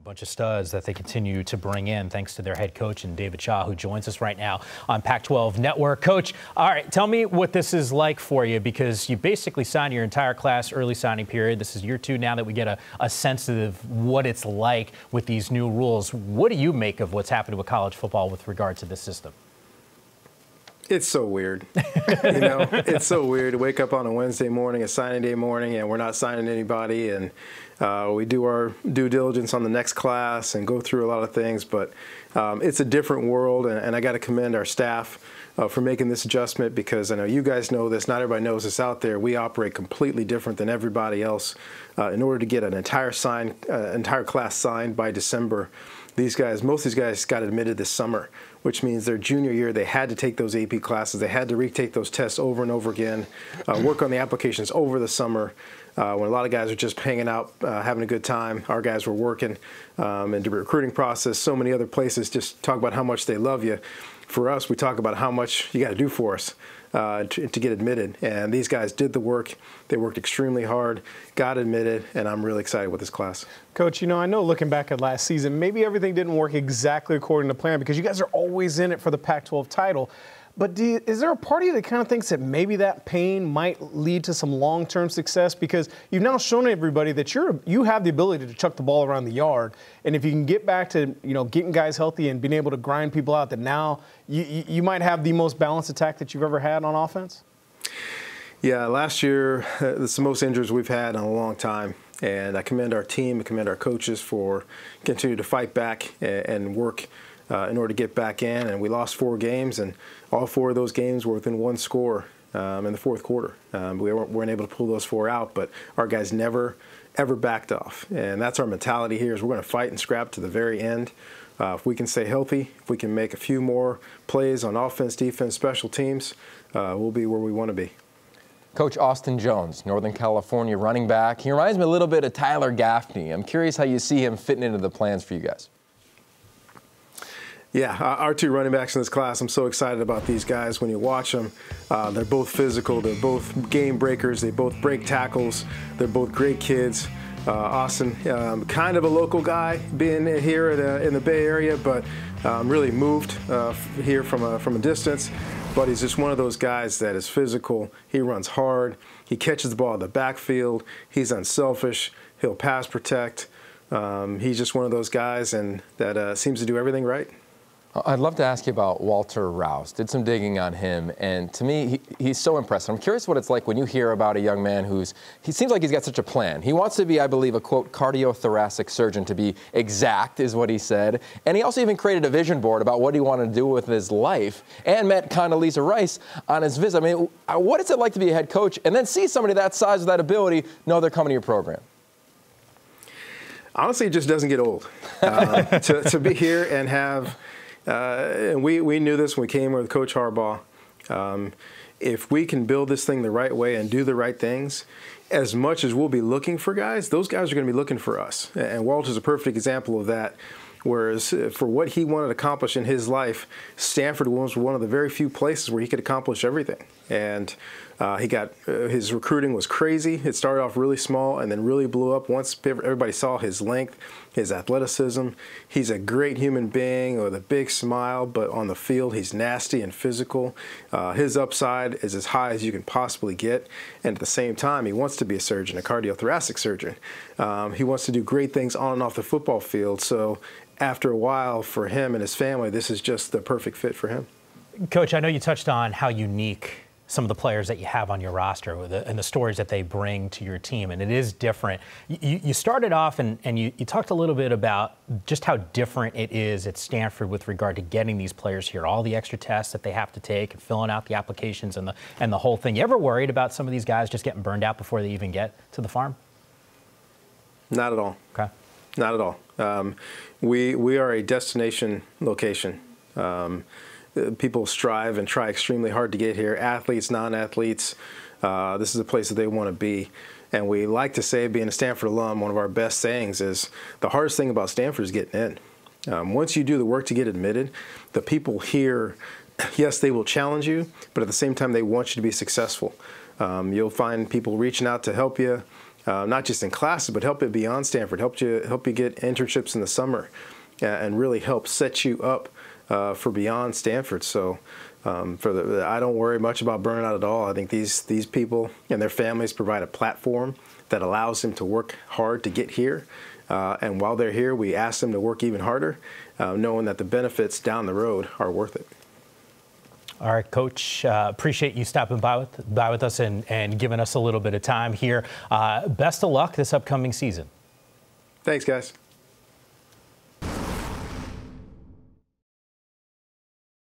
Bunch of studs that they continue to bring in thanks to their head coach and David Shaw, who joins us right now on Pac-12 Network. Coach, all right, tell me what this is like for you, because you basically signed your entire class early signing period. This is year 2 now that we get a sense of what it's like with these new rules. What do you make of what's happening with college football with regard to this system? It's so weird. It's so weird to wake up on a Wednesday morning, a signing day morning, and we're not signing anybody, and we do our due diligence on the next class and go through a lot of things, but it's a different world, and I got to commend our staff for making this adjustment, because I know you guys know this, not everybody knows this out there. We operate completely different than everybody else. In order to get an entire class signed by December, most of these guys got admitted this summer, which means their junior year they had to take those AP classes, they had to retake those tests over and over again, work on the applications over the summer. When a lot of guys are just hanging out, having a good time, our guys were working, and the recruiting process, so many other places just talk about how much they love you. For us, we talk about how much you got to do for us to get admitted. And these guys did the work. They worked extremely hard, got admitted, and I'm really excited with this class. Coach, I know looking back at last season, maybe everything didn't work exactly according to plan, because you guys are always in it for the Pac-12 title. But is there a part of you that kind of thinks that maybe that pain might lead to some long-term success? Because you've now shown everybody that you have the ability to chuck the ball around the yard. And if you can get back to getting guys healthy and being able to grind people out, that now you might have the most balanced attack that you've ever had on offense? Yeah, last year, it's the most injuries we've had in a long time. And I commend our team, I commend our coaches for continuing to fight back and work in order to get back in. And we lost 4 games, and all 4 of those games were within 1 score in the fourth quarter. We weren't able to pull those 4 out, but our guys never, ever backed off. And that's our mentality here, is we're going to fight and scrap to the very end. If we can stay healthy, if we can make a few more plays on offense, defense, special teams, we'll be where we want to be. Coach Austin Jones, Northern California running back. He reminds me a little bit of Tyler Gaffney. I'm curious how you see him fitting into the plans for you guys. Yeah, our 2 running backs in this class, I'm so excited about these guys. When you watch them, they're both physical, they're both game breakers, they both break tackles, they're both great kids. Austin, kind of a local guy, being here in the Bay Area, but really moved here from a distance. But he's just one of those guys that is physical, he runs hard, he catches the ball in the backfield, he's unselfish, he'll pass protect. He's just one of those guys and that seems to do everything right. I'd love to ask you about Walter Rouse. Did some digging on him, and to me, he's so impressive. I'm curious what it's like when you hear about a young man he seems like he's got such a plan. He wants to be, I believe, a, quote, cardiothoracic surgeon, to be exact, is what he said. And he also even created a vision board about what he wanted to do with his life, and met Condoleezza Rice on his visit. I mean, what is it like to be a head coach and then see somebody that size with that ability know they're coming to your program? Honestly, it just doesn't get old. To be here and have... and we knew this when we came with Coach Harbaugh. If we can build this thing the right way and do the right things, as much as we'll be looking for guys, those guys are going to be looking for us. And Walter's a perfect example of that. Whereas for what he wanted to accomplish in his life, Stanford was one of the very few places where he could accomplish everything. And his recruiting was crazy. It started off really small and then really blew up once everybody saw his length, his athleticism. He's a great human being with a big smile, but on the field he's nasty and physical. His upside is as high as you can possibly get. And at the same time, he wants to be a surgeon, a cardiothoracic surgeon. He wants to do great things on and off the football field. So after a while, for him and his family, this is just the perfect fit for him. Coach, I know you touched on how unique some of the players that you have on your roster and the stories that they bring to your team, and it is different. You started off and you talked a little bit about just how different it is at Stanford with regard to getting these players here, all the extra tests that they have to take and filling out the applications and the whole thing. You ever worried about some of these guys just getting burned out before they even get to the farm? Not at all. Okay. Not at all. We are a destination location. People strive and try extremely hard to get here. Athletes, non-athletes, this is a place that they want to be. And we like to say, being a Stanford alum, one of our best sayings is the hardest thing about Stanford is getting in. Once you do the work to get admitted, the people here, yes, they will challenge you, but at the same time, they want you to be successful. You'll find people reaching out to help you. not just in classes, but help you beyond Stanford, help you get internships in the summer, and really help set you up for beyond Stanford. So I don't worry much about burnout at all. I think these people and their families provide a platform that allows them to work hard to get here. And while they're here, we ask them to work even harder, knowing that the benefits down the road are worth it. All right, Coach, appreciate you stopping by with us and giving us a little bit of time here. Best of luck this upcoming season. Thanks, guys.